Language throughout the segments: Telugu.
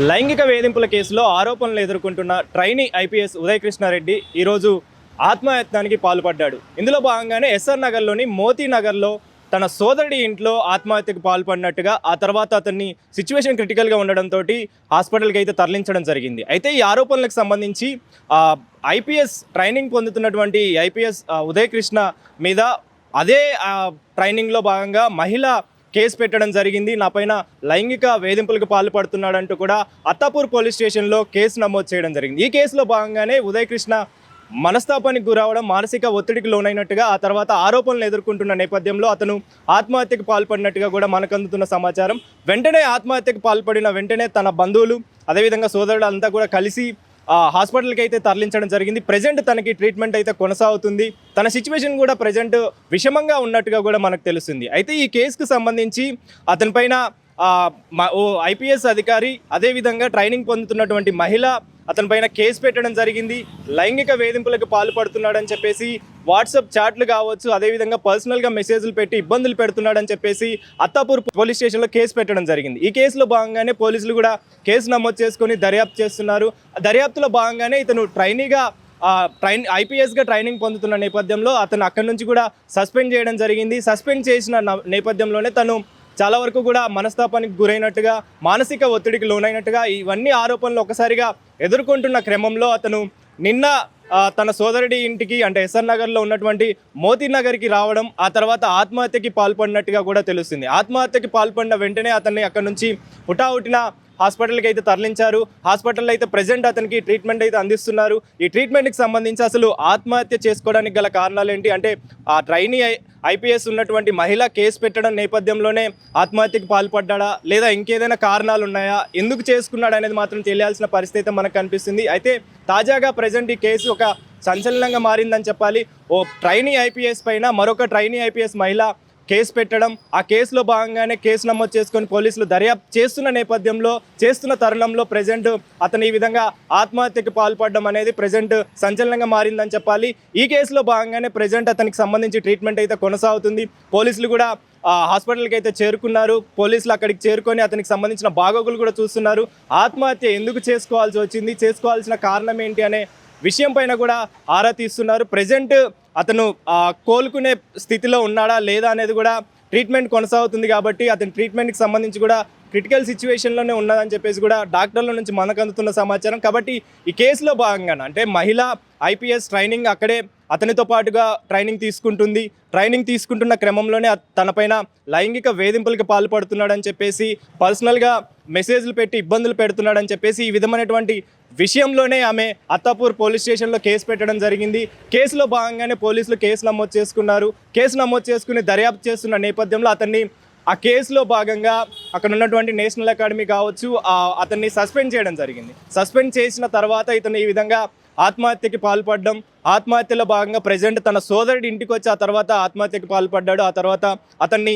లైంగిక వేధింపుల కేసులో ఆరోపణలు ఎదుర్కొంటున్న ట్రైనీ ఐపీఎస్ ఉదయ్ కృష్ణారెడ్డి ఈరోజు ఆత్మహత్యానికి పాల్పడ్డాడు. ఇందులో భాగంగానే ఎస్ఆర్ నగర్లోని మోతీ నగర్లో తన సోదరుడి ఇంట్లో ఆత్మహత్యకు పాల్పడినట్టుగా, ఆ తర్వాత అతన్ని సిచ్యువేషన్ క్రిటికల్గా ఉండడంతో హాస్పిటల్కి అయితే తరలించడం జరిగింది. అయితే ఈ ఆరోపణలకు సంబంధించి ఐపీఎస్ ట్రైనింగ్ పొందుతున్నటువంటి ఐపీఎస్ ఉదయ్ కృష్ణ మీద అదే ట్రైనింగ్లో భాగంగా మహిళ కేసు పెట్టడం జరిగింది. నా పైన లైంగిక వేధింపులకు పాల్పడుతున్నాడంటూ కూడా అత్తాపూర్ పోలీస్ స్టేషన్లో కేసు నమోదు చేయడం జరిగింది. ఈ కేసులో భాగంగానే ఉదయ్ కృష్ణ మనస్తాపానికి గురవడం, మానసిక ఒత్తిడికి లోనైనట్టుగా, ఆ తర్వాత ఆరోపణలు ఎదుర్కొంటున్న నేపథ్యంలో అతను ఆత్మహత్యకు పాల్పడినట్టుగా కూడా మనకు అందుతున్న సమాచారం. వెంటనే ఆత్మహత్యకు పాల్పడిన వెంటనే తన బంధువులు అదేవిధంగా సోదరుడు అంతా కూడా కలిసి హాస్పిటల్కి అయితే తరలించడం జరిగింది. ప్రజెంట్ తనకి ట్రీట్మెంట్ అయితే కొనసాగుతుంది. తన సిచ్యువేషన్ కూడా ప్రజెంట్ విషమంగా ఉన్నట్టుగా కూడా మనకు తెలుస్తుంది. అయితే ఈ కేసుకు సంబంధించి అతనిపైన ఓ ఐపీఎస్ అధికారి అదేవిధంగా ట్రైనింగ్ పొందుతున్నటువంటి మహిళ అతనిపైన కేసు పెట్టడం జరిగింది. లైంగిక వేధింపులకు పాల్పడుతున్నాడని చెప్పేసి వాట్సాప్ చాట్లు కావచ్చు, అదేవిధంగా పర్సనల్గా మెసేజ్లు పెట్టి ఇబ్బందులు పెడుతున్నాడని చెప్పేసి అత్తాపూర్ పోలీస్ స్టేషన్లో కేసు పెట్టడం జరిగింది. ఈ కేసులో భాగంగానే పోలీసులు కూడా కేసు నమోదు చేసుకొని దర్యాప్తు చేస్తున్నారు. దర్యాప్తులో భాగంగానే ఇతను ఐపీఎస్గా ట్రైనింగ్ పొందుతున్న నేపథ్యంలో అతను అక్కడి నుంచి కూడా సస్పెండ్ చేయడం జరిగింది. సస్పెండ్ చేసిన నేపథ్యంలోనే తను చాలా వరకు కూడా మనస్తాపానికి గురైనట్టుగా, మానసిక ఒత్తిడికి లోనైనట్టుగా ఇవన్నీ ఆరోపణలు ఒకసారిగా ఎదుర్కొంటున్న క్రమంలో అతను నిన్న తన సోదరుడి ఇంటికి అంటే ఎస్ఆర్ నగర్లో ఉన్నటువంటి మోతీ నగర్కి రావడం, ఆ తర్వాత ఆత్మహత్యకి పాల్పడినట్టుగా కూడా తెలుస్తుంది. ఆత్మహత్యకి పాల్పడిన వెంటనే అతన్ని అక్కడి నుంచి హుటాహుటిన హాస్పిటల్కి అయితే తరలించారు. హాస్పిటల్లో అయితే ప్రజెంట్ అతనికి ట్రీట్మెంట్ అయితే అందిస్తున్నారు. ఈ ట్రీట్మెంట్కి సంబంధించి అసలు ఆత్మహత్య చేసుకోవడానికి గల కారణాలు ఏంటి అంటే, ఆ ట్రైనీ ఐపీఎస్ ఉన్నటువంటి మహిళ కేసు పెట్టడం నేపథ్యంలోనే ఆత్మహత్యకి పాల్పడ్డా లేదా ఇంకేదైనా కారణాలు ఉన్నాయా, ఎందుకు చేసుకున్నాడు అనేది మాత్రం తెలియాల్సిన పరిస్థితి మనకు కనిపిస్తుంది. అయితే తాజాగా ప్రజెంట్ ఈ కేసు ఒక సంచలనంగా మారిందని చెప్పాలి. ఓ ట్రైనీ ఐపీఎస్ పైన మరొక ట్రైనీ ఐపీఎస్ మహిళ కేసు పెట్టడం, ఆ కేసులో భాగంగానే కేసు నమోదు చేసుకొని పోలీసులు దర్యాప్తు చేస్తున్న తరుణంలో ప్రజెంట్ అతను ఈ విధంగా ఆత్మహత్యకు పాల్పడడం అనేది ప్రజెంట్ సంచలనంగా మారిందని చెప్పాలి. ఈ కేసులో భాగంగానే ప్రజెంట్ అతనికి సంబంధించి ట్రీట్మెంట్ అయితే కొనసాగుతుంది. పోలీసులు కూడా హాస్పిటల్కి అయితే చేరుకున్నారు. పోలీసులు అక్కడికి చేరుకొని అతనికి సంబంధించిన బాగోగులు కూడా చూస్తున్నారు. ఆత్మహత్య ఎందుకు చేసుకోవాల్సి వచ్చింది, చేసుకోవాల్సిన కారణం ఏంటి అనే విషయం పైన కూడా ఆరా తీస్తున్నారు. ప్రజెంట్ అతను కోలుకునే స్థితిలో ఉన్నాడా లేదా అనేది కూడా ట్రీట్మెంట్ కొనసాగుతుంది కాబట్టి అతని ట్రీట్మెంట్కి సంబంధించి కూడా క్రిటికల్ సిచ్యువేషన్లోనే ఉన్నదని చెప్పేసి కూడా డాక్టర్ల నుంచి మనకు అందుతున్న సమాచారం. కాబట్టి ఈ కేసులో భాగంగా అంటే మహిళ ఐపీఎస్ ట్రైనింగ్ అక్కడే అతనితో పాటుగా ట్రైనింగ్ తీసుకుంటున్న క్రమంలోనే తనపైన లైంగిక వేధింపులకు పాల్పడుతున్నాడని చెప్పేసి, పర్సనల్గా మెసేజ్లు పెట్టి ఇబ్బందులు పెడుతున్నాడని చెప్పేసి ఈ విధమైనటువంటి విషయంలోనే ఆమె అత్తాపూర్ పోలీస్ స్టేషన్లో కేసు పెట్టడం జరిగింది. కేసులో భాగంగానే పోలీసులు కేసు నమోదు చేసుకున్నారు. కేసు నమోదు చేసుకుని దర్యాప్తు చేస్తున్న నేపథ్యంలో అతన్ని ఆ కేసులో భాగంగా అక్కడ ఉన్నటువంటి నేషనల్ అకాడమీ కావచ్చు అతన్ని సస్పెండ్ చేయడం జరిగింది. సస్పెండ్ చేసిన తర్వాత ఇతను ఈ విధంగా ఆత్మహత్యకి పాల్పడడం, ఆత్మహత్యలో భాగంగా ప్రజెంట్ తన సోదరుడి ఇంటికి వచ్చి ఆ తర్వాత ఆత్మహత్యకి పాల్పడ్డాడు. ఆ తర్వాత అతన్ని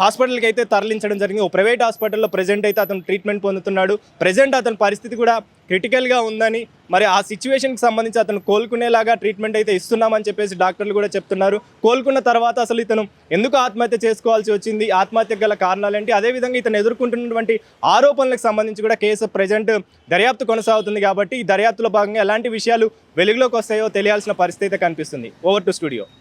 హాస్పిటల్కి అయితే తరలించడం జరిగింది. ఓ ప్రైవేట్ హాస్పిటల్లో ప్రజెంట్ అయితే అతను ట్రీట్మెంట్ పొందుతున్నాడు. ప్రజెంట్ అతని పరిస్థితి కూడా క్రిటికల్గా ఉందని, మరి ఆ సిచ్యువేషన్కి సంబంధించి అతను కోలుకునేలాగా ట్రీట్మెంట్ అయితే ఇస్తున్నామని చెప్పేసి డాక్టర్లు కూడా చెప్తున్నారు. కోలుకున్న తర్వాత అసలు ఇతను ఎందుకు ఆత్మహత్య చేసుకోవాల్సి వచ్చింది, ఆత్మహత్యకు గల కారణాలేంటి, అదేవిధంగా ఇతను ఎదుర్కొంటున్నటువంటి ఆరోపణలకు సంబంధించి కూడా కేసు ప్రజెంట్ దర్యాప్తు కొనసాగుతుంది. కాబట్టి ఈ దర్యాప్తులో భాగంగా ఎలాంటి విషయాలు వెలుగులోకి వస్తాయో తెలియాల్సిన పరిస్థితి కనిపిస్తుంది. Over to studio.